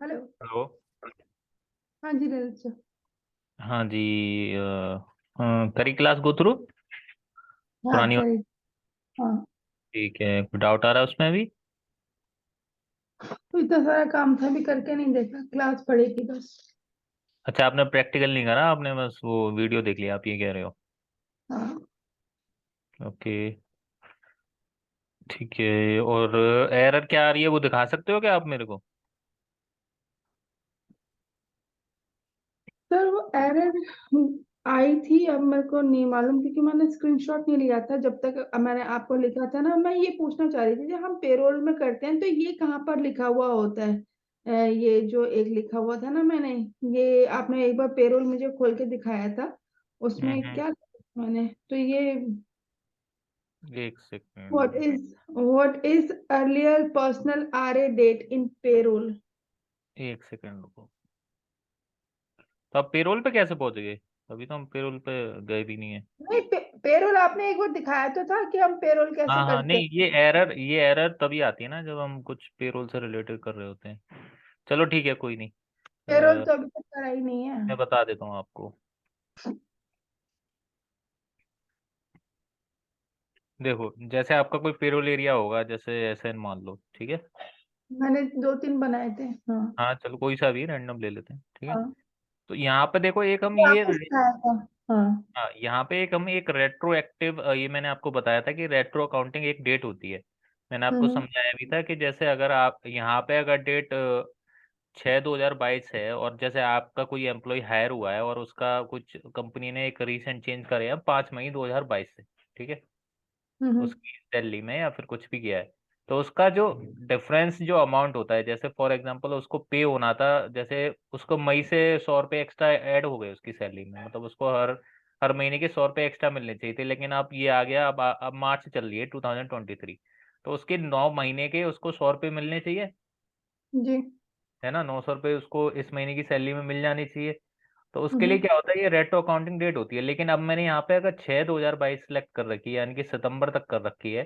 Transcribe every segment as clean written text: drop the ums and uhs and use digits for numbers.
Hello. Hello. हाँ जी, Lalit sir. हाँ जी। करी क्लास गो थ्रू हाँ, पुरानी वाली। करी। हाँ। ठीक है, कोई डाउट आ रहा है उसमें भी? तो इतना सारा काम था, भी करके नहीं देखा, क्लास पढ़ी थी बस। अच्छा, आपने प्रैक्टिकल नहीं करा, आपने बस वो वीडियो देख लिया, आप ये कह रहे हो? हाँ ओके। ठीक है, और एरर क्या आ रही है वो दिखा सकते हो क्या आप मेरे को? सर, वो एरर आई थी, अब मेरे को नहीं मालूम क्योंकि मैंने स्क्रीनशॉट नहीं लिया था जब तक मैंने आपको लिखा था ना। मैं ये पूछना चाह रही थी, जब हम पेरोल में करते हैं तो ये कहाँ पर लिखा हुआ होता है? ये जो एक लिखा हुआ था ना मैंने, ये आपने एक बार पेरोल मुझे खोल के दिखाया था, उसमें हम्म। क्या मैंने तो ये एक What second. is what is earlier personal RA date in payroll? एक सेकंड रुको। तो आप पेरोल पे कैसे पहुंच गए? अभी तो हम पेरोल पे गए भी नहीं है। नहीं, पेरोल आपने एक बार दिखाया तो था कि हम पेरोल कैसे हाँ हाँ, करते हैं। नहीं, ये एरर तभी आती है ना जब हम कुछ पेरोल से रिलेटेड कर रहे होते हैं। चलो ठीक है, कोई नहीं। पेरोल तो अभी तक करा ही नहीं है। मैं बता देता हूँ आपको। देखो, जैसे आपका कोई पेरोल एरिया होगा, जैसे एसएन मान लो, ठीक है। मैंने दो तीन बनाए थे। हाँ। हाँ चलो, कोई सा भी रैंडम ले लेते हैं, ठीक है। हाँ, तो यहाँ पे देखो, एक हम ये ये आपने सिखाया था। हाँ। हाँ, यहाँ पे एक रेट्रो एक्टिव, ये मैंने आपको बताया था कि रेट्रो अकाउंटिंग एक डेट होती है। मैंने आपको हम्म। समझाया भी था कि जैसे अगर आप यहाँ पे अगर डेट 6/2022 है, और जैसे आपका कोई एम्प्लॉय हायर हुआ है और उसका कुछ कंपनी ने एक रीसेंट चेंज करे हैं 5 मई 2022 से, ठीक है, हम्म। उसकी सैलरी में या फिर कुछ भी किया है, तो उसका जो डिफरेंस जो अमाउंट होता है, जैसे फॉर एग्जांपल उसको पे होना था, जैसे उसको मई से 100 रुपये एक्स्ट्रा ऐड हो गए उसकी सैलरी में, मतलब उसको हर हर महीने के 100 रुपये एक्स्ट्रा मिलने चाहिए थे, लेकिन अब ये आ गया, अब मार्च चल रही है 2023, तो उसके 9 महीने के उसको 100 रुपये मिलने चाहिए, जी। है ना। 900 रुपये उसको इस महीने की सैलरी में मिल जानी चाहिए। तो उसके लिए हम्म। क्या होता है, ये रेट्रो अकाउंटिंग डेट होती है। लेकिन अब मैंने यहाँ पे अगर 6/2022 सेलेक्ट कर रखी है, यानी कि सितंबर तक कर रखी है,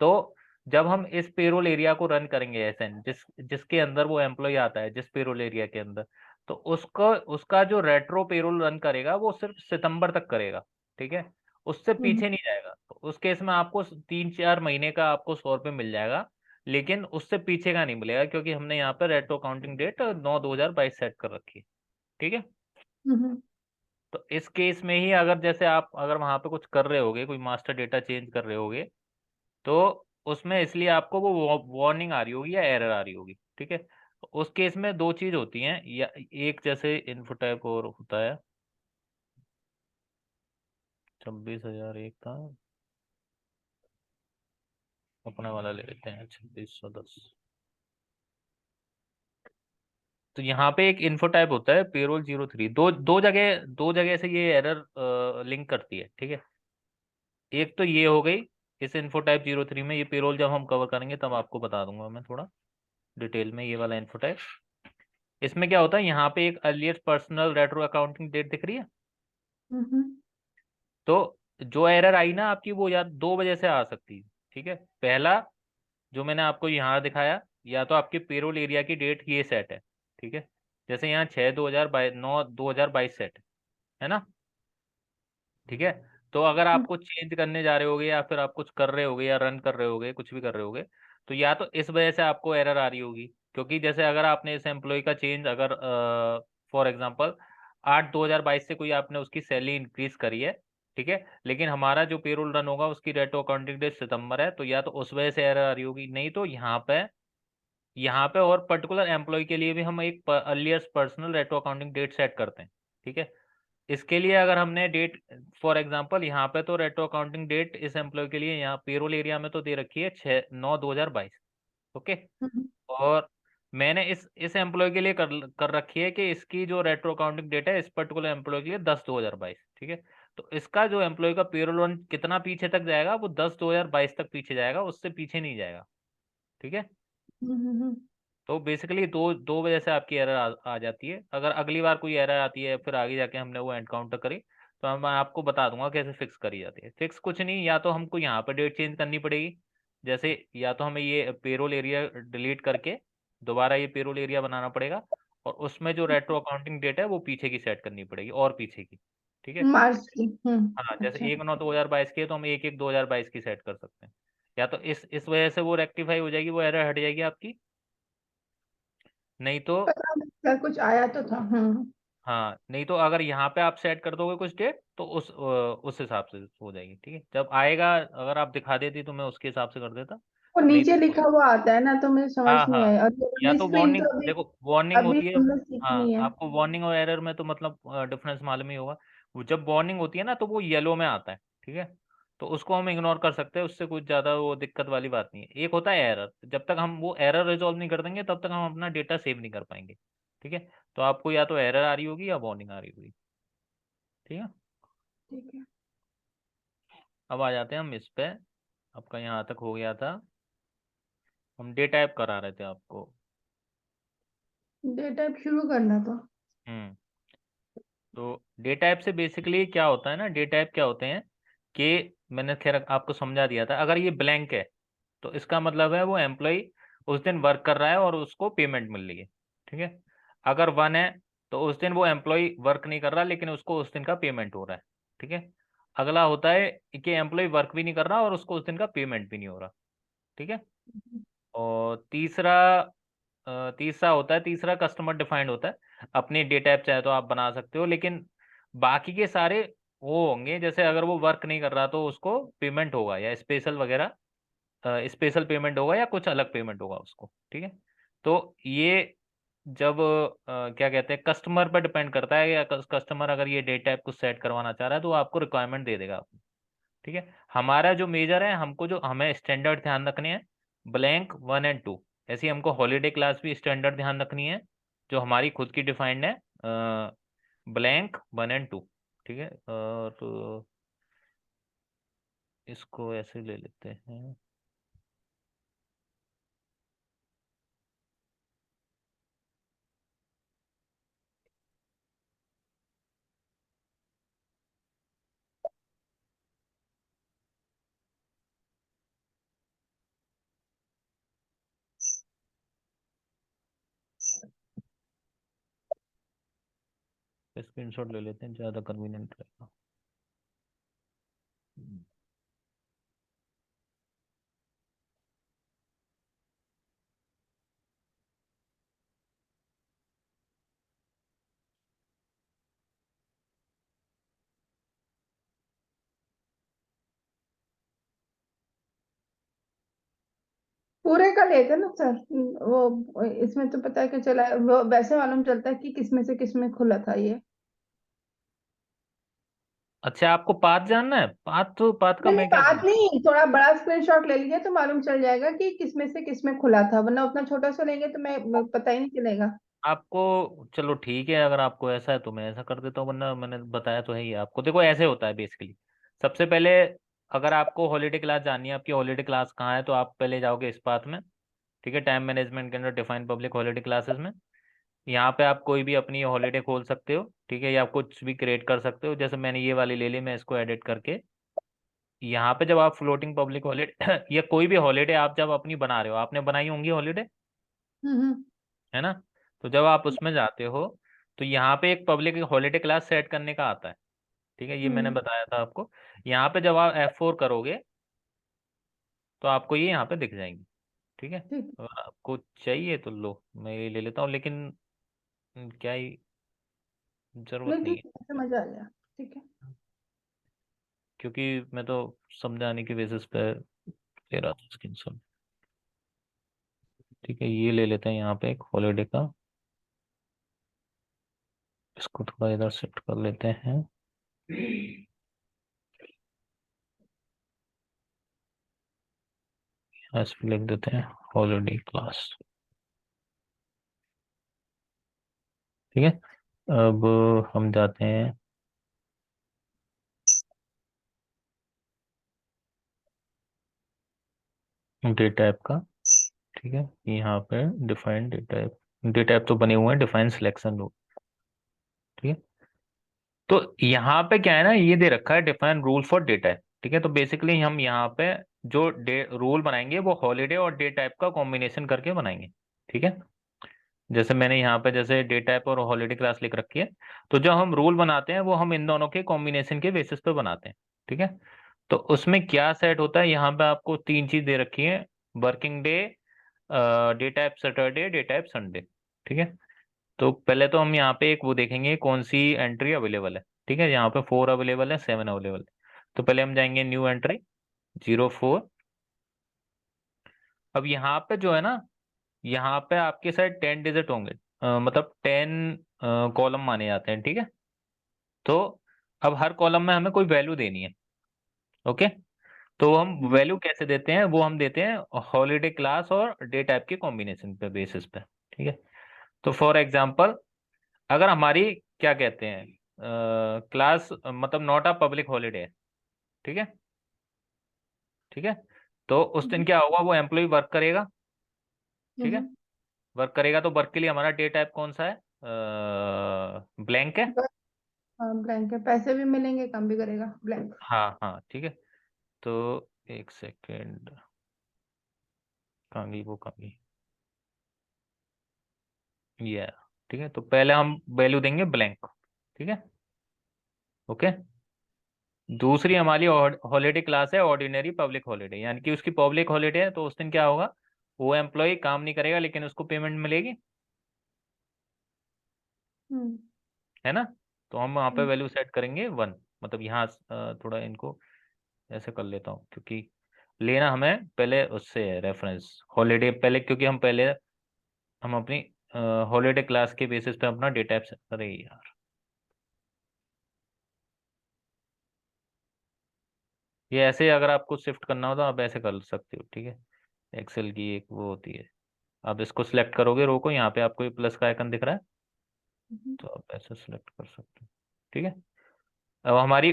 तो जब हम इस पेरोल एरिया को रन करेंगे, एसएन जिसके अंदर वो एम्प्लॉय आता है, जिस पेरोल एरिया के अंदर, तो उसका उसका जो रेट्रो पेरोल रन करेगा वो सिर्फ सितंबर तक करेगा, ठीक है। उससे हम्म। पीछे नहीं जाएगा। तो उस केस में आपको 3-4 महीने का आपको 100 रुपये मिल जाएगा, लेकिन उससे पीछे का नहीं मिलेगा, क्योंकि हमने यहाँ पर रेट्रो काउंटिंग डेट 9/2022 सेट कर रखी है, ठीक है। हम्म। तो इस केस में ही अगर जैसे आप अगर वहां पे कुछ कर रहे होगे, कोई मास्टर डेटा चेंज कर रहे होगे, तो उसमें इसलिए आपको वो वार्निंग आ रही होगी या एरर आ रही होगी, ठीक है। तो उस केस में दो चीज होती हैं, या एक जैसे इन्फो टाइप और होता है। 26,001 था, अपने वाला ले लेते हैं 2610। तो यहाँ पे एक इन्फो टाइप होता है पेरोल 03, दो जगह से ये एरर लिंक करती है, ठीक है। एक तो ये हो गई, इस इन्फो टाइप 03 में, ये पेरोल जब हम कवर करेंगे तब आपको बता दूंगा मैं थोड़ा डिटेल में, ये वाला इन्फो टाइप। इसमें क्या होता है, यहाँ पे एक earliest personal retro accounting date दिख रही है। हम्म। तो जो एरर आई ना आपकी, वो या दो वजह से आ सकती है, ठीक है। पहला, जो मैंने आपको यहाँ दिखाया, या तो आपके पेरोल एरिया की डेट ये सेट है, ठीक है। जैसे यहाँ 6/2022 सेट है ना, ठीक है। तो अगर आप कुछ चेंज करने जा रहे होगे, या फिर आप कुछ कर रहे होगे, या रन कर रहे होगे, कुछ भी कर रहे होगे, तो या तो इस वजह से आपको एरर आ रही होगी, क्योंकि जैसे अगर आपने इस एम्प्लॉय का चेंज, अगर फॉर एग्जांपल 8/2022 से कोई आपने उसकी सैलरी इंक्रीज करी है, ठीक है, लेकिन हमारा जो पेरोल रन होगा उसकी रेट्रो अकाउंटिंग डेट सितंबर है, तो या तो उस वजह से एरर आ रही होगी, नहीं तो यहाँ पे और पर्टिकुलर एम्प्लॉय के लिए भी हम एक earliest personal retro accounting date set करते हैं, ठीक है। इसके लिए अगर हमने डेट, फॉर एग्जांपल यहाँ पे तो रेट्रो अकाउंटिंग डेट इस एम्प्लॉय के लिए यहाँ पेरोल एरिया में तो दे रखी है 6/9/2022, ओके। हम्म। और मैंने इस एम्प्लॉय के लिए कर कर रखी है कि इसकी जो रेट्रो अकाउंटिंग डेट है इस पर्टिकुलर एम्प्लॉय के लिए 10/2022, ठीक है। तो इसका जो एम्प्लॉय का पेरोल रन कितना पीछे तक जाएगा, वो 10/2022 तक पीछे जाएगा, उससे पीछे नहीं जाएगा, ठीक है। हम्म। तो बेसिकली दो दो वजह से आपकी एरर आ जाती है। अगर अगली बार कोई एरर आती है, फिर आगे जाके हमने वो एनकाउंटर करी, तो मैं आपको बता दूंगा कैसे फिक्स करी जाती है। फिक्स कुछ नहीं, या तो हमको यहाँ पर डेट चेंज करनी पड़ेगी, जैसे या तो हमें ये पेरोल एरिया डिलीट करके दोबारा ये पेरोल एरिया बनाना पड़ेगा, और उसमें जो रेट्रो अकाउंटिंग डेट है वो पीछे की सेट करनी पड़ेगी, और पीछे की। ठीक है। मार्च की। हाँ, जैसे अच्छा। 1/9/2022 की है तो हम 1/1/2022 की सेट कर सकते हैं। या तो इस वजह से वो रेक्टिफाई हो जाएगी, वो एरर हट जाएगी आपकी। नहीं तो, पता नहीं, क्या कुछ आया तो था। हाँ, नहीं तो अगर यहाँ पे आप सेट कर दोगे कुछ डेट तो उस हिसाब से हो जाएगी। ठीक है, जब आएगा अगर आप दिखा देती तो मैं उसके हिसाब से कर देता। वो नहीं नीचे तो, लिखा हुआ आता है ना, तो मुझे समझ हाँ नहीं हाँ, आया, और ये या वाली तो स्क्रीन वार्निंग तो अभी देखो, वार्निंग अभी होती है। हमने हाँ, सीखनी है। आपको वार्निंग और एरर में तो मतलब डिफरेंस मालूम ही होगा। वो जब वार्निंग होती है ना तो वो येलो में आता है। ठीक है, तो उसको हम इग्नोर कर सकते हैं, उससे कुछ ज़्यादा वो दिक्कत वाली बात नहीं है। एक होता है एरर, जब तक हम वो एरर रिजॉल्व नहीं कर देंगे तब तक हम अपना डेटा सेव नहीं कर पाएंगे। ठीक है, तो आपको या तो एरर आ रही होगी या वार्निंग आ रही होगी। ठीक है, ठीक है। अब आ जाते हैं हम इस पे। आपका यहाँ तक हो गया था, हम डे टाइप करा रहे थे आपको। डे टाइप शुरू करना था। हम्म तो डे टाइप से बेसिकली क्या होता है ना, डे टाइप क्या होते हैं कि मैंने खैर आपको समझा दिया था। अगर ये ब्लैंक है तो इसका मतलब है वो एम्प्लॉय उस दिन वर्क कर रहा है और उसको पेमेंट मिल रही है। ठीक है, अगर 1 है तो उस दिन वो एम्प्लॉय वर्क नहीं कर रहा लेकिन उसको उस दिन का पेमेंट हो रहा है। ठीक है, अगला होता है कि एम्प्लॉय वर्क भी नहीं कर रहा और उसको उस दिन का पेमेंट भी नहीं हो रहा। ठीक है, और तीसरा होता है, तीसरा कस्टमर डिफाइंड होता है। अपनी डेटा टाइप चाहे तो आप बना सकते हो, लेकिन बाकी के सारे वो होंगे, जैसे अगर वो वर्क नहीं कर रहा तो उसको पेमेंट होगा या स्पेशल वगैरह, स्पेशल पेमेंट होगा या कुछ अलग पेमेंट होगा उसको। ठीक है, तो ये जब क्या कहते हैं, कस्टमर पर डिपेंड करता है, या कस्टमर अगर ये डेटा टाइप को सेट करवाना चाह रहा है तो वो आपको रिक्वायरमेंट दे देगा। ठीक है, हमारा जो मेजर है, हमको जो हमें स्टैंडर्ड ध्यान रखने हैं, ब्लैंक 1 और 2। ऐसे ही हमको हॉलीडे क्लास भी स्टैंडर्ड ध्यान रखनी है, जो हमारी खुद की डिफाइंड है, ब्लैंक 1 और 2। ठीक है, और इसको ऐसे ले लेते हैं। स्क्रीनशॉट ले लेते हैं, ज़्यादा कन्वीनियंट रहेगा। पूरे का लेते ना सर। वो इसमें तो पता है कि चला, वो वैसे मालूम चलता है कि किसमें से किसमें खुला था ये। अच्छा, आपको पाथ जानना है? पाथ तो पाथ का नहीं नहीं, मैं क्या बात करूँ। नहीं, थोड़ा बड़ा स्क्रीनशॉट ले लीजिए तो मालूम चल जाएगा कि किसमें से किसमें खुला था, वरना उतना छोटा सा लेंगे तो मैं पता ही नहीं चलेगा। आपको चलो ठीक है, अगर आपको ऐसा है तो मैं ऐसा कर देता हूँ, वरना मैंने बताया तो है ही आपको। देखो ऐसे होता है बेसिकली, सबसे पहले अगर आपको हॉलीडे क्लास जाननी है, आपकी हॉलीडे क्लास कहाँ है, तो आप पहले जाओगे इस पाथ में। ठीक है, टाइम मैनेजमेंट के अंदर डिफाइन पब्लिक हॉलीडे क्लासेस में, यहाँ पे आप कोई भी अपनी हॉलीडे खोल सकते हो। ठीक है, या आप कुछ भी क्रिएट कर सकते हो, जैसे मैंने ये वाली ले ली, मैं इसको एडिट करके यहाँ पे, जब आप फ्लोटिंग पब्लिक हॉलीडे या कोई भी हॉलीडे आप जब अपनी बना रहे हो, आपने बनाई होंगी हॉलीडे, हम्म। है ना। तो जब आप उसमें जाते हो तो यहाँ पे एक पब्लिक हॉलीडे क्लास सेट करने का आता है। ठीक है, ये मैंने हम्म। बताया था आपको। यहाँ पे जब आप F4 करोगे तो आपको ये यहाँ पे दिख जाएंगी। ठीक है, ठीक अगर आपको चाहिए तो लो, मैं ये ले लेता हूँ, लेकिन क्या ही, है, जरूरत नहीं नहीं ठीक है, है, समझ आ गया। ठीक है। क्योंकि मैं तो समझाने की बेसिस पे ले रहा था स्क्रीनशॉट। ठीक है, ये ले लेते हैं यहाँ पे एक हॉलीडे का, इसको थोड़ा इधर शिफ्ट कर लेते हैं। इस पे लिख देते हैं हॉलीडे क्लास। ठीक है, अब हम जाते हैं डे टाइप का। ठीक है, यहाँ पे define day type, day type तो बने हुए हैं, डिफाइन सिलेक्शन रूल। ठीक है, तो यहाँ पे क्या है ना, ये दे रखा है define rule for day type. ठीक है, तो बेसिकली हम यहाँ पे जो डे रूल बनाएंगे वो हॉलीडे और डे टाइप का कॉम्बिनेशन करके बनाएंगे। ठीक है, जैसे मैंने यहाँ पे जैसे डे टाइप और हॉलीडे क्लास लिख रखी है, तो जो हम रूल बनाते हैं वो हम इन दोनों के कॉम्बिनेशन के बेसिस पे बनाते हैं। ठीक है, तो उसमें क्या सेट होता है, यहाँ पे आपको तीन चीज दे रखी है: working day, day type Saturday, day type Sunday. ठीक है, तो पहले तो हम यहाँ पे एक वो देखेंगे कौन सी एंट्री अवेलेबल है। ठीक है, यहाँ पे 4 अवेलेबल है, 7 अवेलेबल है। तो पहले हम जाएंगे न्यू एंट्री 04। अब यहाँ पे जो है ना, यहाँ पे आपके साइड 10 डिजिट होंगे, मतलब 10 कॉलम माने जाते हैं। ठीक है, तो अब हर कॉलम में हमें कोई वैल्यू देनी है। ओके, तो हम हम्म, वैल्यू कैसे देते हैं, वो हम देते हैं हॉलीडे क्लास और डे टाइप के कॉम्बिनेशन पे बेसिस पे। ठीक है, तो फॉर एग्जांपल अगर हमारी क्या कहते हैं क्लास मतलब नॉट अ पब्लिक हॉलीडे है। ठीक है, ठीक है, तो उस दिन क्या होगा, वो एम्प्लॉय वर्क करेगा। ठीक है, हम्म, वर्क करेगा तो वर्क के लिए हमारा डे टाइप कौन सा है, ब्लैंक है। बस। हाँ, ब्लैंक है, पैसे भी मिलेंगे, काम भी करेगा, ब्लैंक। हाँ हाँ, ठीक है, तो एक सेकेंड, कहाँ गई वो, कहाँ गई ये। ठीक है, तो पहले हम वैल्यू देंगे ब्लैंक। ठीक है, ओके। दूसरी हमारी हॉलीडे क्लास है ऑर्डिनरी पब्लिक हॉलीडे, यानी कि उसकी पब्लिक हॉलीडे है, तो उस दिन क्या होगा, वो एम्प्लॉय काम नहीं करेगा लेकिन उसको पेमेंट मिलेगी। हम्म, है ना, तो हम वहाँ पे हम्म, वैल्यू सेट करेंगे 1। मतलब यहाँ थोड़ा इनको ऐसे कर लेता हूँ, क्योंकि लेना हमें पहले उससे है रेफरेंस हॉलीडे पहले, क्योंकि हम पहले हम अपनी हॉलीडे क्लास के बेसिस पे अपना डेटा टाइप, अरे यार, ये ऐसे अगर आपको शिफ्ट करना हो तो आप ऐसे कर सकते हो। ठीक है, एक्सेल की एक वो होती है, आप इसको सिलेक्ट करोगे रो को, यहाँ पे आपको ये प्लस का आइकन दिख रहा है, हम्म, तो आप ऐसे सिलेक्ट कर सकते हो। ठीक है, अब हमारी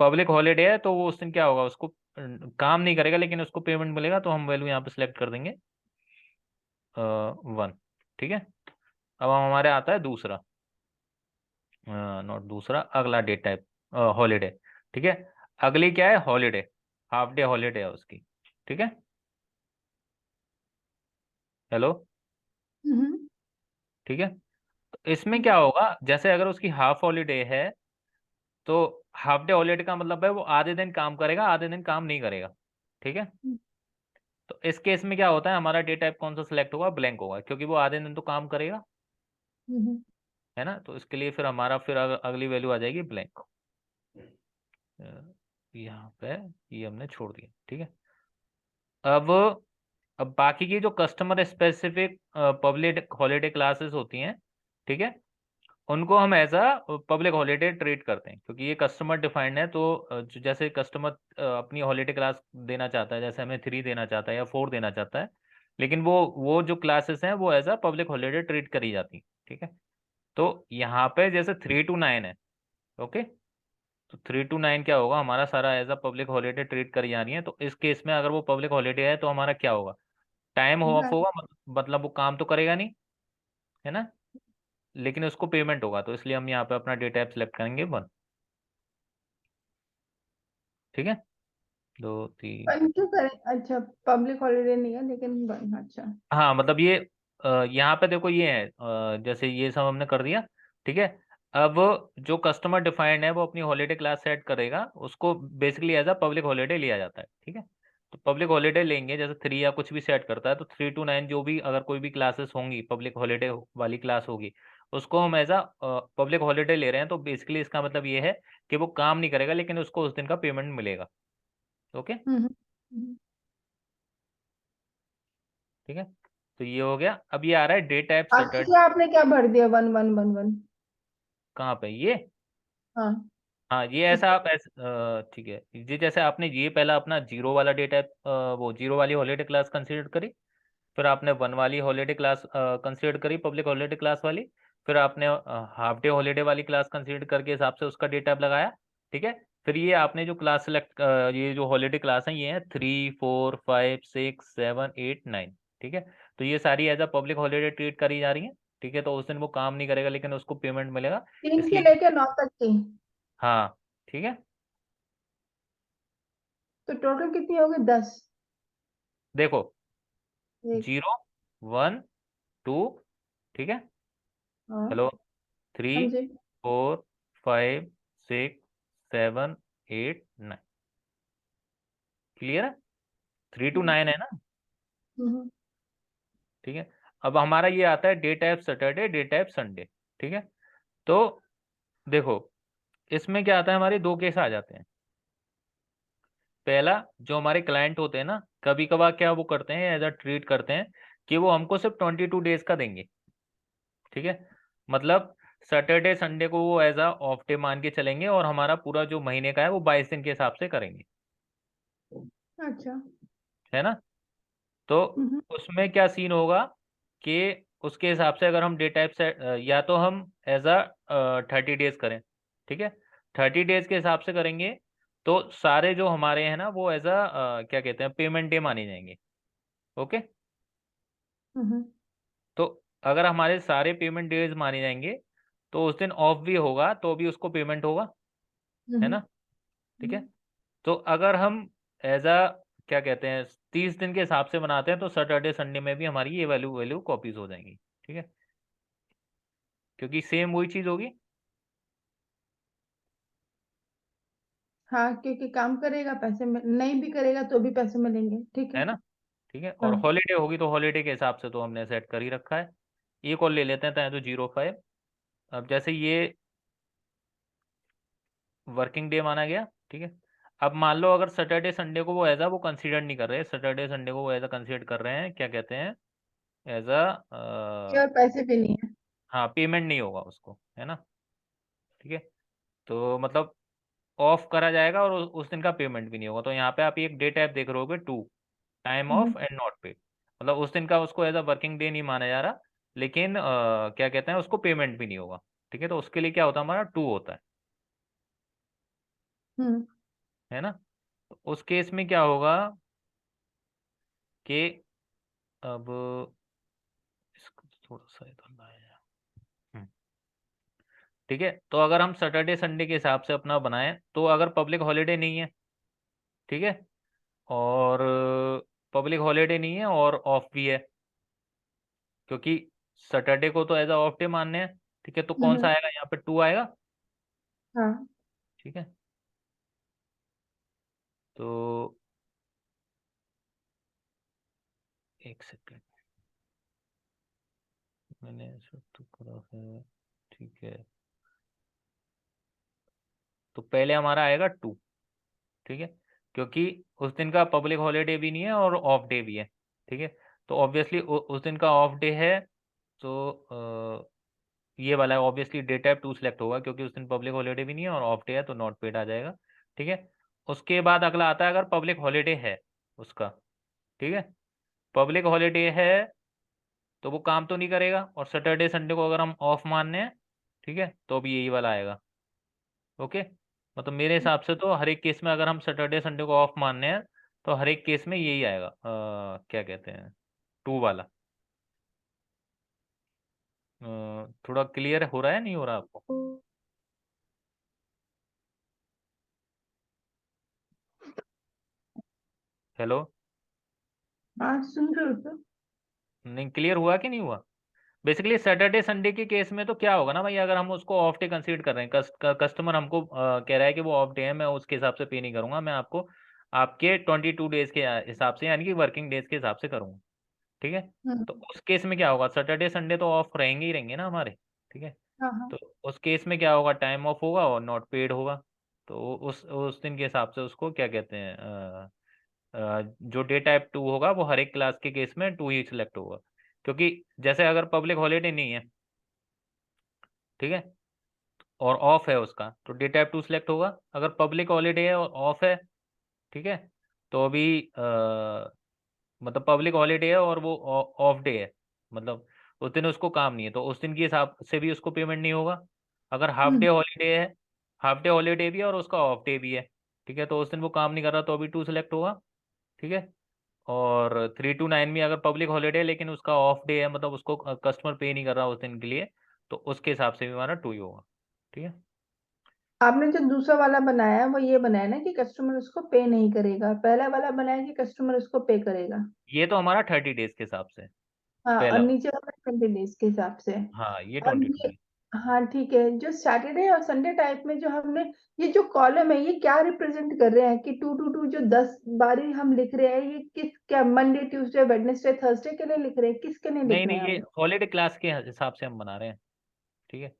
पब्लिक हॉलीडे है तो वो उस दिन क्या होगा, उसको काम नहीं करेगा लेकिन उसको पेमेंट मिलेगा, तो हम वैल्यू यहाँ पे सिलेक्ट कर देंगे 1। ठीक है, अब हमारे आता है दूसरा, नॉट दूसरा, अगला डे टाइप हॉलीडे। ठीक है, अगली क्या है, हॉलीडे, हाफ डे हॉलीडे है उसकी। ठीक है, हेलो, हम्म, ठीक है, तो इसमें हम्म, क्या होगा, जैसे अगर उसकी हाफ हॉलीडे है, तो हाफ डे हॉलीडे का मतलब है वो आधे दिन काम करेगा, आधे दिन काम नहीं करेगा। ठीक है, तो इस केस में क्या होता है, हमारा डे टाइप कौन सा सिलेक्ट होगा, ब्लैंक होगा, क्योंकि वो आधे दिन तो काम करेगा। हम्म, है ना, तो इसके लिए फिर हमारा फिर अगली वैल्यू आ जाएगी ब्लैंक। यहाँ पे ये हमने छोड़ दिया। ठीक है, अब अब बाकी की जो customer specific public holiday classes होती हैं, ठीक है, उनको हम as a public holiday treat करते हैं, क्योंकि ये कस्टमर डिफाइंड है। तो जैसे कस्टमर अपनी हॉलीडे क्लास देना चाहता है, जैसे हमें 3 देना चाहता है या 4 देना चाहता है, लेकिन वो जो क्लासेस हैं वो as a public holiday treat करी जाती हैं। ठीक है, तो यहाँ पे जैसे 3 to 9 है, ओके, तो 3 to 9 क्या होगा, हमारा सारा as a public holiday treat करी जा रही है। तो इस केस में अगर वो पब्लिक हॉलीडे है तो हमारा क्या होगा, टाइम ऑफ ब्लैंक। होगा, मतलब वो काम तो करेगा नहीं, है ना, लेकिन उसको पेमेंट होगा, तो इसलिए हम यहाँ पे अपना डे टाइप सेलेक्ट करेंगे 1। ठीक है, 2 3। बंद क्यों करें? अच्छा, पब्लिक हॉलीडे नहीं है लेकिन बंद, अच्छा। हाँ मतलब ये यहाँ पे देखो ये है, जैसे ये सब हमने कर दिया। ठीक है, अब जो कस्टमर डिफाइंड है वो अपनी हॉलीडे क्लास सेट करेगा, उसको basically as a public holiday लिया जाता है। ठीक है, तो पब्लिक हॉलीडे लेंगे, जैसे 3 या कुछ भी सेट करता है, तो 3 to 9 जो भी अगर कोई भी क्लासेस होंगी पब्लिक हॉलीडे वाली क्लास होगी, उसको हम एज अ पब्लिक हॉलीडे ले रहे हैं। तो बेसिकली इसका मतलब ये है कि वो काम नहीं करेगा लेकिन उसको उस दिन का पेमेंट मिलेगा। ओके, हम्म। ठीक है, तो ये हो गया। अब ये आ रहा है डे टाइप बाकी सैटरडे। क्या आपने क्या भर दिया, 1 1 1 1? कहाँ पे ये, हाँ। हाँ ये ऐसा आप ऐसे ठीक है, ये जैसे आपने ये पहला अपना जीरो वाला डे टाइप, वो जीरो वाली हॉलीडे क्लास कंसीडर करी, फिर आपने 1 वाली हॉलीडे क्लास कंसीडर करी, पब्लिक हॉलीडे क्लास वाली, फिर आपने हाफ डे हॉलीडे वाली क्लास कंसीडर करके हिसाब से उसका डे टाइप लगाया। ठीक है, फिर ये आपने जो क्लास सेलेक्ट, ये जो हॉलीडे क्लास है ये है 3 4 5 6 7 8 9। ठीक है, तो ये सारी as a public holiday treat करी जा रही है। ठीक है, तो उस दिन वो काम नहीं करेगा लेकिन उसको पेमेंट मिलेगा, 3 से इसलिए। लेकर 9 तक की। हाँ, ठीक है, तो टोटल कितनी होगी, 10? देखो एक। 0 1 2 ठीक है। हाँ। हेलो, थ्री, हाँ जी। 4, 5, 6, 7, 8, 9। क्लियर है? 3 to 9 है ना? हम्म। ठीक है। अब हमारा ये आता है day type Saturday, day type Sunday. ठीक है। तो देखो, इसमें क्या आता है, हमारे दो केस आ जाते हैं। पहला, जो हमारे क्लाइंट होते हैं ना, कभी कभार क्या वो करते हैं, एज अ ट्रीट करते हैं कि वो हमको सिर्फ 22 डेज का देंगे। ठीक है। मतलब सैटरडे संडे को वो एज अ ऑफ डे मान के चलेंगे, और हमारा पूरा जो महीने का है वो 22 दिन के हिसाब से करेंगे। अच्छा। है ना? तो हम्म। उसमें क्या सीन होगा कि उसके हिसाब से अगर हम डे टाइप से या तो हम एज अ 30 डेज करें। ठीक है। 30 डेज के हिसाब से करेंगे तो सारे जो हमारे हैं ना वो एज अ क्या कहते हैं, पेमेंट डे माने जाएंगे। ओके। हम्म। तो अगर हमारे सारे पेमेंट डेज माने जाएंगे तो उस दिन ऑफ भी होगा तो भी उसको पेमेंट होगा। है हम्म। ना? ठीक है। तो अगर हम एज अ क्या कहते हैं 30 दिन के हिसाब से बनाते हैं तो सैटरडे संडे में भी हमारी ये वैल्यू वैल्यू कॉपीज हो जाएंगी। ठीक है। क्योंकि सेम वही चीज होगी। हाँ, क्योंकि काम करेगा पैसे में, नहीं भी करेगा तो भी पैसे मिलेंगे, ठीक है। है ना? ठीक है। और हाँ। हॉलीडे होगी तो हॉलीडे के हिसाब से तो हमने सेट कर ही रखा है। ये कॉल ले लेते हैं तो 0, 5। अब जैसे ये वर्किंग डे माना गया। ठीक है। अब मान लो अगर सैटरडे संडे को वो एज अ वो कंसीडर नहीं कर रहे, सैटरडे संडे को वो एज अ कंसीडर कर रहे हैं, क्या कहते हैं, एज ये अ और पैसे भी नहीं है। हाँ, पेमेंट नहीं होगा उसको। है ना? ठीक है। तो मतलब ऑफ करा जाएगा और उस दिन का पेमेंट भी नहीं होगा। तो यहाँ पे आप एक डे टाइप देख रहे होगे, 2, time hmm. Of and not paid. मतलब उस दिन का उसको एज अ वर्किंग डे नहीं माना जा रहा, लेकिन क्या कहते हैं, उसको पेमेंट भी नहीं होगा। ठीक है। तो उसके लिए क्या होता है, हमारा 2 होता है। हम्म। है ना? तो उस केस में क्या होगा कि अब इसको थोड़ा सा इधर लाया। हम्म, ठीक है। तो अगर हम सैटरडे संडे के हिसाब से अपना बनाएं तो अगर पब्लिक हॉलीडे नहीं है, ठीक है, और पब्लिक हॉलीडे नहीं है और ऑफ भी है, क्योंकि सैटरडे को तो एज अ ऑफ डे मानने हैं। ठीक है। तो कौन सा हम्म। आएगा यहाँ पे, 2 आएगा। हाँ। ठीक है। तो एक सेकेंड, मैंने ऐसा तो करा है। ठीक है। तो पहले हमारा आएगा 2। ठीक है। क्योंकि उस दिन का पब्लिक हॉलीडे भी नहीं है और ऑफ डे भी है। ठीक है। तो ऑब्वियसली उस दिन का ऑफ डे है। तो ये वाला है, ऑब्वियसली डे टाइप 2 सिलेक्ट होगा क्योंकि उस दिन पब्लिक हॉलीडे भी नहीं है और ऑफ डे है, तो नॉट पेड आ जाएगा। ठीक है। उसके बाद अगला आता है अगर पब्लिक हॉलीडे है उसका। ठीक है। पब्लिक हॉलीडे है तो वो काम तो नहीं करेगा, और सैटरडे संडे को अगर हम ऑफ मानने हैं, ठीक है, तो भी यही वाला आएगा। ओके। मतलब मेरे हिसाब से तो हर एक केस में अगर हम सैटरडे संडे को ऑफ मानने हैं तो हर एक केस में यही आएगा, क्या कहते हैं, 2 वाला। थोड़ा क्लियर हो रहा है, नहीं हो रहा आपको? हेलो? हाँ, सुन रहे हो तो। नहीं, क्लियर हुआ कि नहीं हुआ? बेसिकली सैटरडे संडे के केस में तो क्या होगा ना भाई, अगर हम उसको ऑफ डे कंसीडर कर रहे हैं, कस्टमर हमको कह रहा है कि वो ऑफ डे है, मैं उसके हिसाब से पे नहीं करूंगा, मैं आपको आपके 22 डेज के हिसाब से, यानी कि वर्किंग डेज के हिसाब से करूंगा। ठीक है। तो हम्म। उस केस में क्या होगा, सैटरडे संडे तो ऑफ रहेंगे ही रहेंगे ना हमारे। ठीक है। हाँ हाँ। तो उस केस में क्या होगा, टाइम ऑफ होगा और नॉट पेड होगा। तो उस दिन के हिसाब से उसको क्या कहते हैं, जो डे टाइप 2 होगा वो हर एक क्लास के केस में 2 ही सिलेक्ट होगा। क्योंकि जैसे अगर पब्लिक हॉलीडे नहीं है, ठीक है, और ऑफ है उसका, तो डे टाइप 2 सिलेक्ट होगा। अगर पब्लिक हॉलीडे है और ऑफ है, ठीक है, तो अभी मतलब पब्लिक हॉलीडे है और वो ऑफ डे है, मतलब उस दिन उसको काम नहीं है, तो उस दिन के हिसाब से भी उसको पेमेंट नहीं होगा। अगर हाफ डे हम्म। हॉलीडे है, हाफ डे हॉलीडे भी है और उसका ऑफ डे भी है, ठीक है, तो उस दिन वो काम नहीं कर रहा तो अभी 2 सिलेक्ट होगा। ठीक है। और 3 to 9 में अगर पब्लिक हॉलीडे है लेकिन उसका ऑफ डे है, मतलब उसको कस्टमर पे नहीं कर रहा उस दिन के लिए, तो उसके हिसाब से भी हमारा 2 ही होगा। ठीक है। आपने जो दूसरा वाला बनाया है वो ये बनाया ना कि कस्टमर उसको पे नहीं करेगा, पहला वाला बनाया कि कस्टमर उसको पे करेगा। ये तो हमारा 30 डेज के हिसाब से। हाँ, और पहला। नीचे वाला 20 डेज के हिसाब से। हाँ ये और 22 ये, डेज। हाँ ठीक है, जो सैटरडे और संडे टाइप में जो हमने, ये जो कॉलम है, ये क्या रिप्रेजेंट कर रहे हैं कि 2 2 2 जो 10 बारी हम लिख रहे हैं, ये किस, क्या मंडे ट्यूसडे वेडनेसडे थर्सडे के लिए लिख रहे हैं, किसके लिए नहीं लिख रहे नहीं, हैं ये हम? हॉलीडे क्लास के हिसाब से हम बना रहे हैं। ठीक है,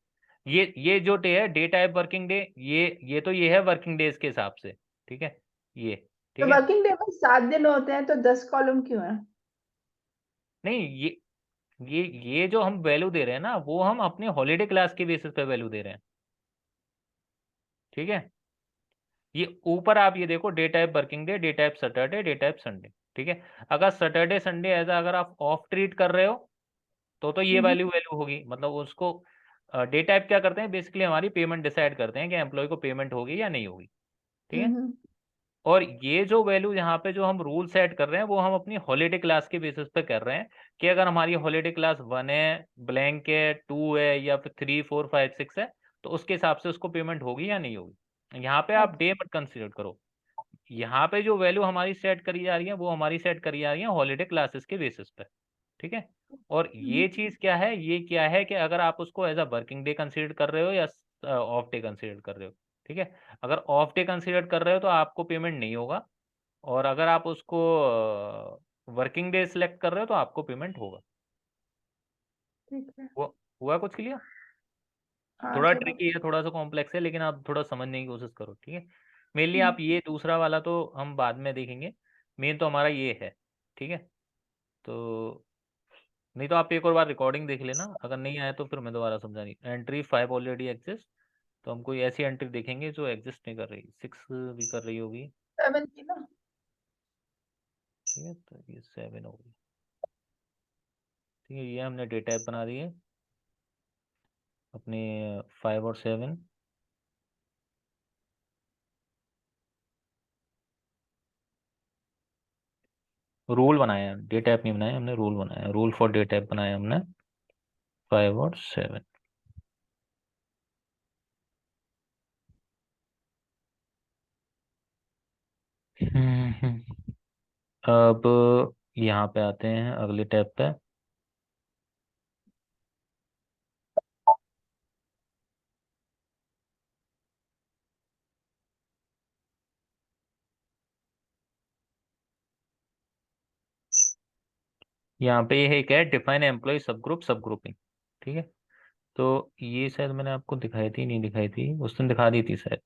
ये जो डे है, डे टाइप वर्किंग डे, ये तो ये है वर्किंग डेज के हिसाब से। ठीक है, ये तो ठीक है। वर्किंग डे में 7 दिन होते हैं, तो 10 कॉलम क्यों है? नहीं, ये ये जो हम वैल्यू दे रहे हैं ना, वो हम अपने हॉलीडे क्लास के बेसिस पे वैल्यू दे रहे हैं। ठीक है, ये ऊपर आप ये देखो, day type working day, day type Saturday, day type Sunday. ठीक है, अगर सैटरडे संडे ऐसा अगर आप ऑफ ट्रीट कर रहे हो तो ये हम्म। वैल्यू वैल्यू होगी, मतलब उसको। डे टाइप क्या करते हैं, बेसिकली हमारी पेमेंट डिसाइड करते हैं कि एम्प्लॉय को पेमेंट होगी या नहीं होगी। ठीक है, हम्म। और ये जो वैल्यू यहाँ पे जो हम रूल सेट कर रहे हैं, वो हम अपनी हॉलीडे क्लास के बेसिस पे कर रहे हैं कि अगर हमारी हॉलीडे क्लास 1 है, ब्लैंक है, 2 है, या फिर 3 4 5 6 है, तो उसके हिसाब से उसको पेमेंट होगी या नहीं होगी। यहाँ पे आप डे मत कंसिडर करो। यहाँ पे जो वैल्यू हमारी सेट करी जा रही है, वो हमारी सेट करी जा रही है हॉलीडे क्लासेस के बेसिस पे। ठीक है, और हम्म। ये चीज क्या है, ये क्या है कि अगर आप उसको as a working day consider कर रहे हो या ऑफ डे कंसीडर कर रहे हो। ठीक है, अगर ऑफ डे कंसीडर कर रहे हो तो आपको पेमेंट नहीं होगा, और अगर आप उसको वर्किंग डे सिलेक्ट कर रहे हो तो आपको पेमेंट होगा। ठीक है। वो हुआ कुछ क्लियर? हाँ थोड़ा थोड़ा। ट्रिकी है, थोड़ा सा कॉम्प्लेक्स है, लेकिन आप थोड़ा समझने की कोशिश करो। ठीक है, मेनली हम्म। आप ये दूसरा वाला तो हम बाद में देखेंगे, मेन तो हमारा ये है। ठीक है, तो नहीं तो आप एक और बार रिकॉर्डिंग देख लेना, अगर नहीं आया तो फिर मैं दोबारा समझा नहीं। एंट्री 5 ऑलरेडी एग्जिस्ट, तो हम कोई ऐसी एंट्री देखेंगे जो एग्जिस्ट नहीं कर रही, 6 भी कर रही होगी। 7 की ना? ठीक है, तो ये 7 होगी। ठीक है, ये हमने डे टाइप बना दी है अपने 5 और 7। रूल बनाया है, डे टाइप नहीं बनाया हमने, रूल बनाया, रूल फॉर डे टाइप बनाया हमने 5 और 7। अब यहाँ पे आते हैं अगले टैब पे। यहाँ पे ये है क्या है, डिफाइन एम्प्लॉय सब ग्रुप सब ग्रुपिंग। ठीक है, तो ये शायद मैंने आपको दिखाई थी, नहीं दिखाई थी, उस दिन दिखा दी थी शायद।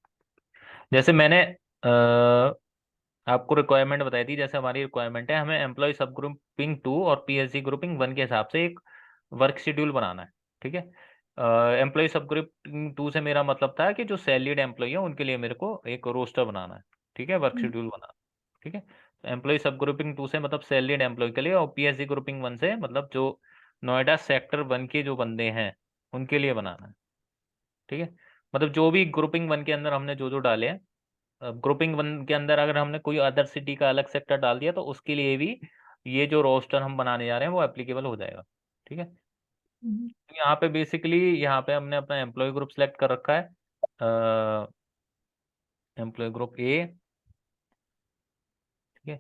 जैसे मैंने आपको रिक्वायरमेंट बताई थी, जैसे हमारी रिक्वायरमेंट है, हमें एम्प्लॉय सब ग्रुपिंग 2 और पीएससी ग्रुपिंग 1 के हिसाब से एक वर्क शेड्यूल बनाना है। ठीक है, एम्प्लॉय सब ग्रुपिंग 2 से मेरा मतलब था कि जो सैलरीड एम्प्लॉय है उनके लिए मेरे को एक रोस्टर बनाना है। ठीक है, वर्क हम्म। शेड्यूल बनाना। ठीक है, एम्प्लॉय सब ग्रुपिंग 2 से मतलब सैलरीड एम्प्लॉय के लिए, और पीएससी ग्रुपिंग 1 से मतलब जो नोएडा सेक्टर 1 के जो बंदे हैं उनके लिए बनाना है। ठीक है, मतलब जो भी ग्रुपिंग 1 के अंदर हमने जो जो डाले हैं, ग्रुपिंग 1 के अंदर अगर हमने कोई अदर सिटी का अलग सेक्टर डाल दिया तो उसके लिए भी ये जो रोस्टर हम बनाने जा रहे हैं वो एप्लीकेबल हो जाएगा। ठीक है, हम्म। तो यहाँ पे बेसिकली यहाँ पे हमने अपना एम्प्लॉय ग्रुप सेलेक्ट कर रखा है, एम्प्लॉय ग्रुप ए। ठीक है,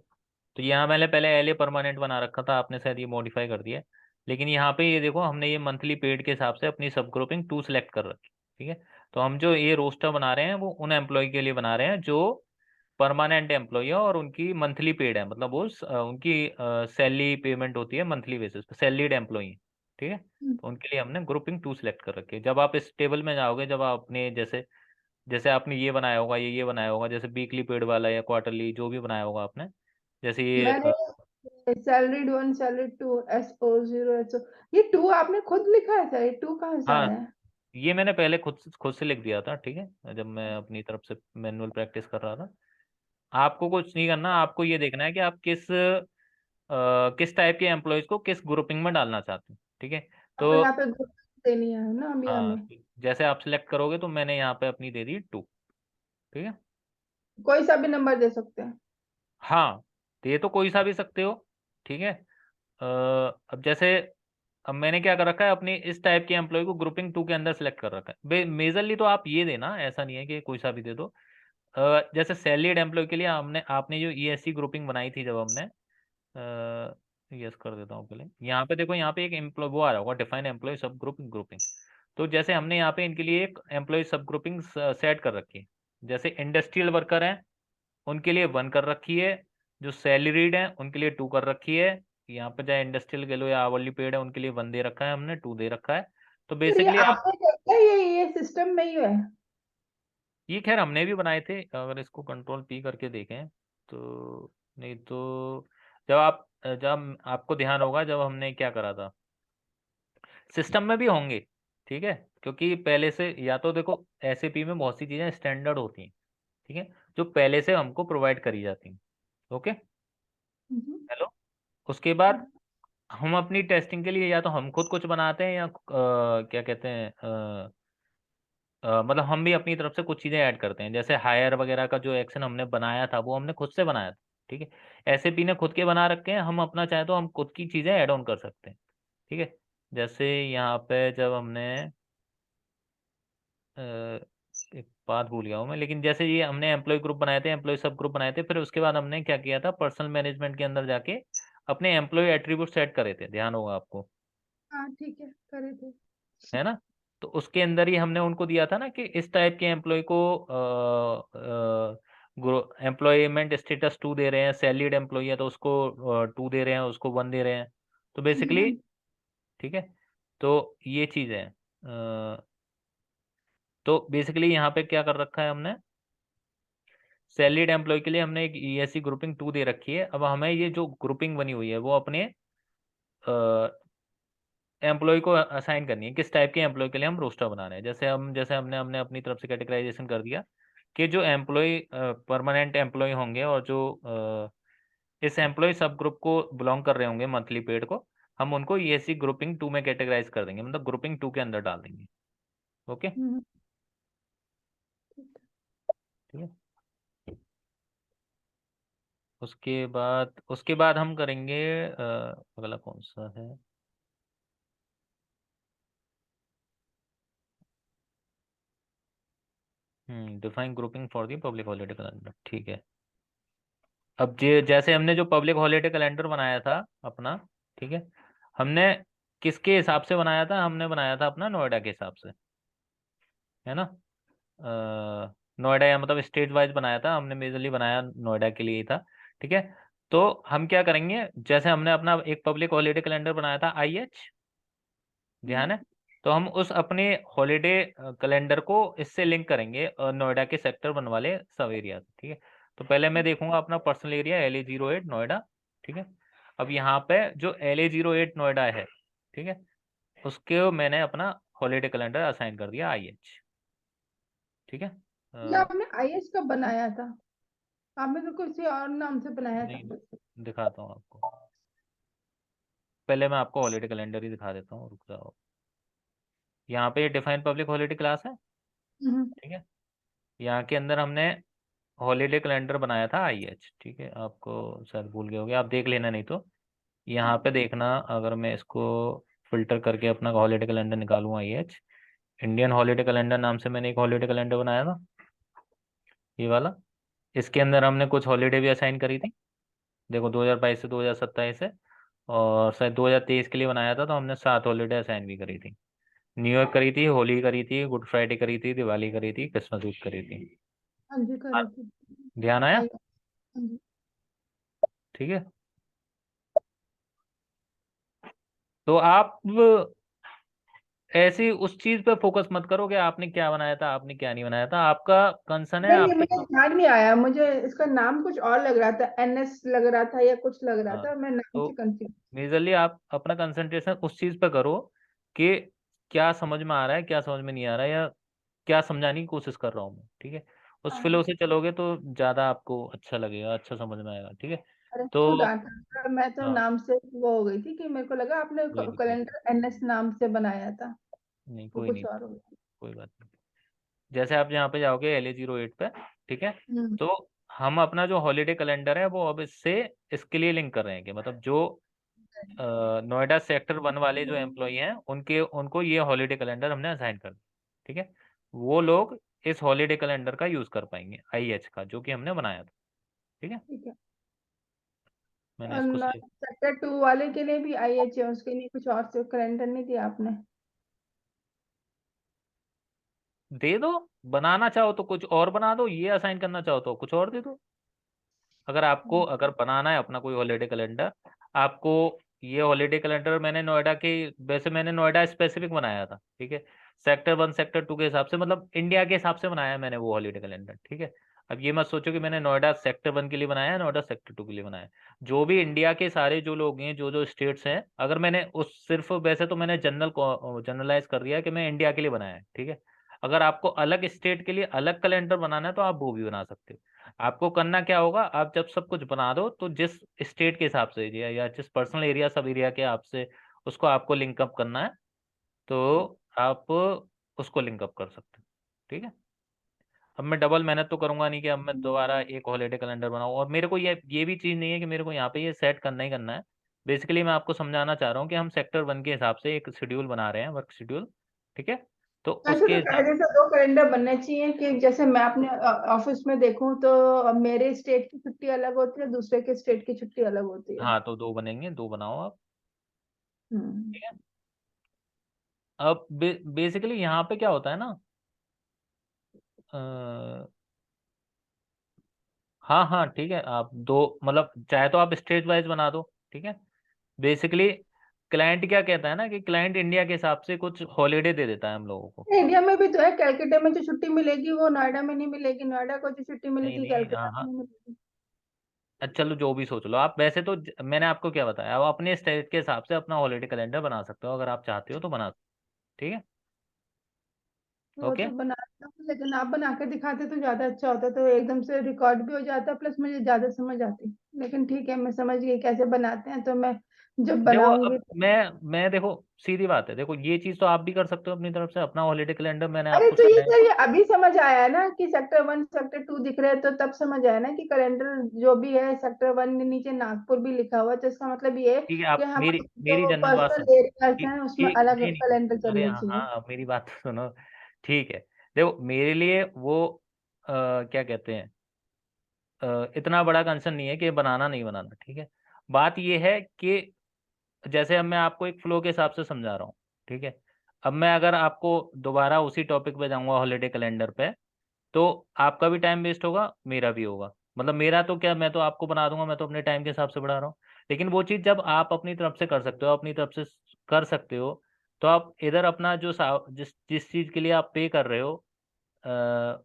तो यहाँ मैंने पहले एल ए परमानेंट बना रखा था, आपने शायद ये मॉडिफाई कर दिया है। लेकिन यहाँ पे ये देखो, हमने ये मंथली पेड के हिसाब से अपनी सब ग्रुपिंग 2 सेलेक्ट कर रखी। ठीक है, तो हम जो ये रोस्टर बना रहे हैं वो उन एम्प्लॉय के लिए बना रहे हैं जो परमानेंट एम्प्लॉय है और उनकी मंथली पेड है, मतलब वो उनकी सैलरी पेमेंट होती है मंथली बेसिस पे, सैलरीड एम्प्लॉय है। ठीक है, तो उनके लिए हमने ग्रुपिंग 2 सेलेक्ट कर रखी है। जब आप इस टेबल में जाओगे, जब आप अपने जैसे जैसे आपने ये बनाया होगा, ये बनाया होगा, जैसे वीकली पेड वाला या क्वार्टरली जो भी बनाया होगा आपने, जैसे ये मैंने सैलरीड 1, सैलरीड 2, SO 0 SO, ये 2 आपने खुद लिखा है सर? ये 2 कहाँ से हाँ, आया है? ये मैंने पहले खुद से लिख दिया था। ठीक है, जब मैं अपनी तरफ से मैनुअल प्रैक्टिस कर रहा था। आपको कुछ नहीं करना, आपको ये देखना है कि आप किस टाइप के एम्प्लॉयज को किस ग्रुपिंग में डालना चाहते हैं। ठीक है, अब तो यहाँ पे ग्रुप देनी है ना अभी हाँ, हमें? जैसे आप सिलेक्ट करोगे तो मैंने यहाँ पे अपनी दे दी 2। ठीक है, कोई सा भी नंबर दे सकते हैं? हाँ, तो ये तो कोई सा भी सकते हो। ठीक है, अब जैसे अब मैंने क्या कर रखा है, अपनी इस टाइप के एम्प्लॉय को ग्रुपिंग 2 के अंदर सेलेक्ट कर रखा है। मेजरली तो आप ये देना, ऐसा नहीं है कि कोई सा भी दे दो। जैसे सैलरीड एम्प्लॉय के लिए हमने आपने जो ईएससी ग्रुपिंग बनाई थी, जब हमने यस कर देता हूँ पहले। यहाँ पे देखो, यहाँ पे एक एम्प्लॉय वो आ रहा होगा, define employ sub grouping grouping. तो जैसे हमने यहाँ पे इनके लिए एक एम्प्लॉय सब ग्रुपिंग सेट कर रखी है। जैसे इंडस्ट्रियल वर्कर हैं उनके लिए 1 कर रखी है, जो सैलरीड हैं उनके लिए 2 कर रखी है। यहाँ पे चाहे इंडस्ट्रियल के लो या आवरली पेड है उनके लिए 1 दे रखा है हमने, 2 दे रखा है। तो सर ये बेसिकली आप, आपने क्या ये सिस्टम में ही है? ये खैर हमने भी बनाए थे, अगर इसको कंट्रोल पी करके देखें तो। नहीं तो जब आपको ध्यान होगा जब हमने क्या करा था, सिस्टम में भी होंगे, ठीक है। क्योंकि पहले से, या तो देखो एसएपी में बहुत सी चीज़ें स्टैंडर्ड होती हैं, ठीक है, जो पहले से हमको प्रोवाइड करी जाती हैं। ओके, हम्म। हेलो। उसके बाद हम अपनी टेस्टिंग के लिए या तो हम खुद कुछ बनाते हैं, या क्या कहते हैं, मतलब हम भी अपनी तरफ से कुछ चीज़ें ऐड करते हैं। जैसे हायर वगैरह का जो एक्शन हमने बनाया था वो हमने खुद से बनाया था, ठीक है। एसएपी ने खुद के बना रखे हैं, हम अपना चाहे तो हम खुद की चीज़ें ऐड ऑन कर सकते हैं, ठीक है। जैसे यहाँ पे जब हमने अ, एक बात भूल गया हूँ मैं, लेकिन जैसे ये हमने एम्प्लॉय ग्रुप बनाए थे, एम्प्लॉय सब ग्रुप बनाए थे, फिर उसके बाद हमने क्या किया था, पर्सनल मैनेजमेंट के अंदर जाके अपने एम्प्लॉय एट्रीब्यूट सेट करे थे, ध्यान होगा आपको, हाँ ठीक है, करे थे। है ना। तो उसके अंदर ही हमने उनको दिया था ना कि इस टाइप के एम्प्लॉय को एम्प्लॉयमेंट स्टेटस 2 दे रहे हैं, सैलरीड एम्प्लॉय है तो उसको 2 दे रहे हैं, उसको 1 दे रहे हैं। तो हाँ बेसिकली, ठीक है, तो ये चीज़ है। तो बेसिकली यहाँ पे क्या कर रखा है हमने, सैलरीड एम्प्लॉय के लिए हमने एक ईएससी ग्रुपिंग 2 दे रखी है। अब हमें ये जो ग्रुपिंग बनी हुई है वो अपने एम्प्लॉय को असाइन करनी है, किस टाइप के एम्प्लॉय के लिए हम रोस्टर बना रहे हैं। जैसे हमने हमने अपनी तरफ से कैटेगराइजेशन कर दिया कि जो एम्प्लॉय परमानेंट एम्प्लॉय होंगे और जो इस एम्प्लॉय सब ग्रुप को बिलोंग कर रहे होंगे मंथली पेड को, हम उनको ईएससी ग्रुपिंग 2 में कैटेगराइज कर देंगे, मतलब ग्रुपिंग 2 के अंदर डाल देंगे। ओके, हम्म। ठीक है। उसके बाद हम करेंगे अगला कौन सा है, define grouping for the public holiday calendar, ठीक है। अब जैसे हमने जो पब्लिक हॉलीडे कैलेंडर बनाया था अपना, ठीक है, हमने किसके हिसाब से बनाया था, हमने बनाया था अपना नोएडा के हिसाब से, है ना। नोएडा, या मतलब स्टेट वाइज बनाया था हमने, मेजरली बनाया नोएडा के लिए ही था, ठीक है। तो हम क्या करेंगे, जैसे हमने अपना एक पब्लिक हॉलीडे कैलेंडर बनाया था आईएच, ध्यान है। तो हम उस अपने हॉलीडे कैलेंडर को इससे लिंक करेंगे नोएडा के सेक्टर 1 वाले सब एरिया से, ठीक है। तो पहले मैं देखूंगा अपना पर्सनल एरिया LA08 नोएडा, ठीक है। अब यहाँ पे जो LA08 नोएडा है, ठीक है, उसके मैंने अपना हॉलीडे कैलेंडर असाइन कर दिया IH, ठीक है। ये आपने आईएएस कब बनाया था? आपने तो किसी और नाम से बनाया था। नहीं, दिखाता हूँ आपको, पहले मैं आपको हॉलीडे कैलेंडर ही दिखा देता हूँ, रुक जाओ। यहाँ पे डिफाइन पब्लिक हॉलीडे क्लास है, हम्म। ठीक है। यहाँ के अंदर हमने हॉलीडे कैलेंडर बनाया था IH, ठीक है। आपको शायद भूल गए होगे, आप देख लेना, नहीं तो यहाँ पे देखना, अगर मैं इसको फिल्टर करके अपना हॉलीडे कैलेंडर निकालूँ IH, इंडियन हॉलीडे कैलेंडर नाम से मैंने एक हॉलीडे कैलेंडर बनाया था, ये वाला। इसके अंदर हमने कुछ हॉलीडे भी असाइन करी थी, देखो 2022 से 2027 है, और शायद 2023 के लिए बनाया था तो हमने 7 हॉलीडे असाइन भी करी थी। न्यू ईयर करी थी, होली करी थी, गुड फ्राइडे करी थी, दिवाली करी थी, क्रिसमस वीक करी थी। हाँ जी, आ- करे थे। ध्यान आया, आई हाँ जी। ठीक है। तो आप ऐसी उस चीज पे फोकस मत करो कि आपने क्या बनाया था, आपने क्या नहीं बनाया था, आपका कंसर्न है नहीं नहीं, आपके। मुझे ध्यान नहीं आया, मुझे इसका नाम कुछ और लग रहा था, एनएस लग रहा था या कुछ लग रहा हाँ, था, मैं नाम से तो कंफ्यूज। मेजरली आप अपना कंसंट्रेशन उस चीज पे करो कि क्या समझ में आ रहा है, क्या समझ में नहीं आ रहा है, या क्या समझाने की कोशिश कर रहा हूँ मैं, ठीक है। उस फ्लो हाँ। से चलोगे तो ज्यादा आपको अच्छा लगेगा, अच्छा समझ में आएगा, ठीक है। अरे क्यों तो डांटा, मैं तो हाँ, नाम से वो हो गई थी कि मेरे को लगा आपने कोई नहीं, कोई नहीं, कैलेंडर एनएस नाम से बनाया था। नहीं, वो कोई कुछ नहीं, और हो गया। कोई बात नहीं। जैसे आप यहाँ पे जाओगे LA08 पे, ठीक है, हम्म। तो हम अपना जो हॉलीडे कैलेंडर है वो अब इससे इसके लिए लिंक कर रहे हैं कि मतलब जो नोएडा सेक्टर 1 वाले जो एम्प्लॉई हैं उनके उनको ये हॉलीडे कैलेंडर हमने असाइन कर दिया, ठीक है। वो लोग इस हॉलीडे कैलेंडर का यूज कर पाएंगे IH का, जो कि हमने बनाया था, ठीक है। ठीक है। मैंने इसको सेव सेक्टर 2 वाले के लिए भी IH है, उसके लिए कुछ और से कैलेंडर नहीं दिया आपने? दे दो। बनाना चाहो तो कुछ और बना दो, ये असाइन करना चाहो तो कुछ और दे दो। अगर आपको अगर बनाना है अपना कोई हॉलीडे कैलेंडर, आपको ये हॉलीडे कैलेंडर मैंने नोएडा के, वैसे मैंने नोएडा स्पेसिफिक बनाया था, ठीक है। सेक्टर 1 सेक्टर 2 के हिसाब से, मतलब इंडिया के हिसाब से बनाया है मैंने वो हॉलीडे कैलेंडर, ठीक है। अब ये मत सोचो कि मैंने नोएडा सेक्टर 1 के लिए बनाया है, नोएडा सेक्टर 2 के लिए बनाया है। जो भी इंडिया के सारे जो लोग हैं, जो जो स्टेट्स हैं, अगर मैंने उस सिर्फ, वैसे तो मैंने जनरलाइज कर दिया कि मैं इंडिया के लिए बनाया है, ठीक है। अगर आपको अलग स्टेट के लिए अलग कैलेंडर बनाना है तो आप वो भी बना सकते हो। आपको करना क्या होगा, आप जब सब कुछ बना दो तो जिस स्टेट के हिसाब से या जिस पर्सनल एरिया सब एरिया के आपसे, उसको आपको लिंकअप करना है, तो आप उसको लिंकअप कर सकते हो, ठीक है। अब मैं डबल मेहनत तो करूंगा नहीं कि अब मैं दोबारा एक हॉलीडे कैलेंडर बनाऊं, और मेरे को ये भी चीज़ नहीं है कि मेरे को यहाँ पे ये सेट करना ही करना है। बेसिकली मैं आपको समझाना चाह रहा हूँ कि हम सेक्टर 1 के हिसाब से एक शेड्यूल बना रहे हैं, वर्क शेड्यूल, ठीक है। तो ऐसे उसके तो हिसाब, कैलेंडर तो 2 कैलेंडर बनने चाहिए, कि जैसे मैं अपने ऑफिस में देखूं तो मेरे स्टेट की छुट्टी अलग होती है, दूसरे के स्टेट की छुट्टी अलग होती है। हाँ तो दो बनेंगे, दो बनाओ आप, हम्म। ठीक है। अब बेसिकली यहाँ पे क्या होता है ना, हाँ हाँ ठीक है, आप दो, मतलब चाहे तो आप स्टेट वाइज बना दो, ठीक है। बेसिकली क्लाइंट क्या कहता है ना, कि क्लाइंट इंडिया के हिसाब से कुछ हॉलीडे दे देता है हम लोगों को। इंडिया में भी तो है, कैलकाटा में जो छुट्टी मिलेगी वो नोएडा में नहीं मिलेगी, नोएडा को जो छुट्टी नहीं मिलेगी नहीं, कैलकाटा हाँ में हाँ, नहीं मिलेगी। अच्छा चलो जो भी सोच लो आप, वैसे तो मैंने आपको क्या बताया, आप अपने स्टेट के हिसाब से अपना हॉलीडे कैलेंडर बना सकते हो, अगर आप चाहते हो तो बना सकते हो, ठीक है। वो ओके। तो बनाता हूँ, लेकिन आप बना कर दिखाते तो ज्यादा अच्छा होता, तो एकदम से रिकॉर्ड भी हो जाता, प्लस मुझे ज्यादा समझ आती। लेकिन ठीक है, मैं समझ गई कैसे बनाते हैं, तो मैं जब देखो बनाऊंगी अब मैं देखो, सीधी बात है, देखो ये चीज तो आप भी कर सकते हो अपनी तरफ से, अपना हॉलीडे कैलेंडर मैंने अरे आपको तो ये समझाया। सर, ये अभी समझ आया ना कि सेक्टर 1 सेक्टर 2 दिख रहे हैं, तो तब समझ आया ना कि कैलेंडर जो भी है सेक्टर 1 में नीचे नागपुर भी लिखा हुआ है, तो इसका मतलब ये है ठीक है, कि आप मेरी हमारे मेरी जो जनरल बात पर्सनल सुनो, एरियाज ठीक हैं उसमें ठीक, अलग नहीं नहीं, कैलेंडर अरे चलने हाँ चाहिए। हाँ, आप मेरी बात तो सुनो, ठीक है। देखो मेरे लिए वो क्या कहते हैं, इतना बड़ा कंसर्न नहीं है कि बनाना नहीं बनाना, ठीक है। बात ये है कि जैसे अब मैं आपको एक फ्लो के हिसाब से समझा रहा हूँ, ठीक है। अब मैं अगर आपको दोबारा उसी टॉपिक पे जाऊंगा हॉलीडे कैलेंडर पे, तो आपका भी टाइम वेस्ट होगा, मेरा भी होगा। मतलब मेरा तो क्या, मैं तो आपको बना दूंगा, मैं तो अपने टाइम के हिसाब से बढ़ा रहा हूँ। लेकिन वो चीज़ जब आप अपनी तरफ से कर सकते हो, अपनी तरफ से कर सकते हो, तो आप इधर अपना जो जिस जिस चीज़ के लिए आप पे कर रहे हो,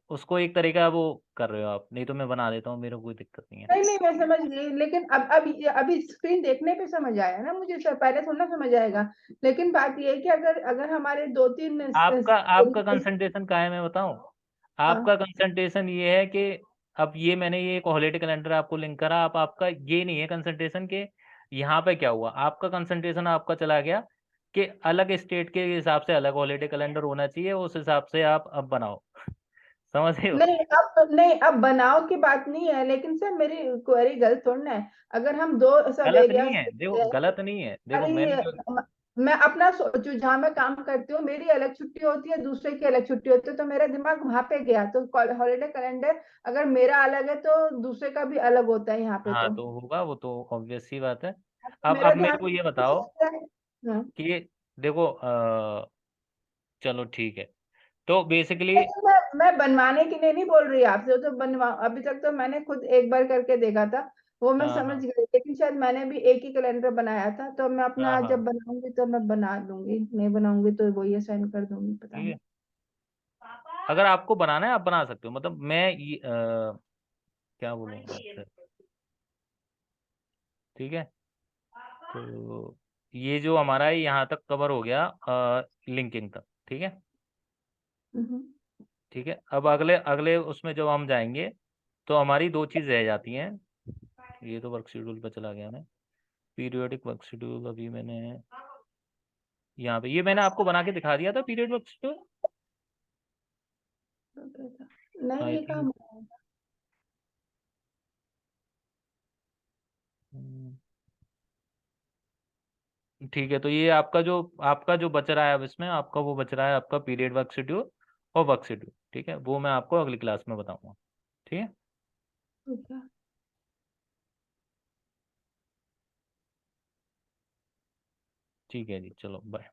उसको एक तरीका वो कर रहे हो आप, नहीं तो मैं बना देता हूँ, मेरे को कोई दिक्कत नहीं है। नहीं नहीं, मैं समझ गई, लेकिन अब अभी स्क्रीन देखने पे समझ आया ना मुझे सर, पहले थोड़ा ना समझ आएगा। लेकिन बात ये है कि अगर अगर हमारे 2-3 आपका आपका कंसंट्रेशन क्या है मैं बताऊं, हाँ। आपका कंसंट्रेशन ये है कि अब ये मैंने ये एक हॉलीडे कैलेंडर आपको लिंक करा, आप आपका ये नहीं है कंसंट्रेशन के यहाँ पे क्या हुआ, आपका कंसंट्रेशन आपका चला गया कि अलग स्टेट के हिसाब से अलग हॉलीडे कैलेंडर होना चाहिए, उस हिसाब से आप अब बनाओ। समझ रहे हो। नहीं, अब बनाओ की बात नहीं है, लेकिन सर मेरी क्वेरी गलत थोड़ी ना है। अगर हम दो सब गलत नहीं एरियाज है, देखो देखते हैं। गलत नहीं है, देखो मैंने अरे जो, मैं अपना सोचू, जहाँ मैं काम करती हूँ मेरी अलग छुट्टी होती है, दूसरे की अलग छुट्टी होती है, तो मेरा दिमाग वहां पे गया, तो हॉलीडे कैलेंडर अगर मेरा अलग है तो दूसरे का भी अलग होता है यहाँ पे हाँ तो। तो होगा, वो तो ऑब्वियस सी बात है। मेरा अब मेरे ध्यान को ये कुछ बताओ ऐसा है। हाँ। कि देखो चलो ठीक है, तो बेसिकली, नहीं, मैं बनवाने के लिए नहीं बोल रही आपसे, वो तो बनवा, अभी तक तो मैंने खुद एक बार करके देखा था, वो मैं हाँ समझ हाँ गई, लेकिन शायद मैंने भी एक ही कैलेंडर बनाया था, तो मैं हाँ अपना हाँ, जब बनाऊंगी तो मैं बना लूंगी, नहीं बनाऊंगी तो वही असाइन कर दूंगी, पता ठीक नहीं। है। अगर आपको बनाना है आप बना सकते हो, मतलब मैं क्या बोलूँगा आपसे, ठीक है। तो ये जो हमारा है यहाँ तक कवर हो गया, लिंकिंग तक, ठीक है। हम्म। ठीक है, अब अगले अगले उसमें जब हम जाएंगे तो हमारी दो चीज़ रह जाती हैं। ये तो वर्क शेड्यूल पे चला गया मैं, पीरियोडिक वर्क शेड्यूल अभी मैंने यहाँ पे, ये मैंने आपको बना के दिखा दिया था पीरियड वर्क शेड्यूल, नहीं, आई ये थिंक। काम। ठीक है, तो ये आपका जो बच रहा है अब इसमें, आपका वो बच रहा है आपका पीरियड वर्क शेड्यूल और वर्क शेड्यूल, ठीक है, वो मैं आपको अगली क्लास में बताऊंगा, ठीक है। ठीक है। ठीक है जी, चलो बाय।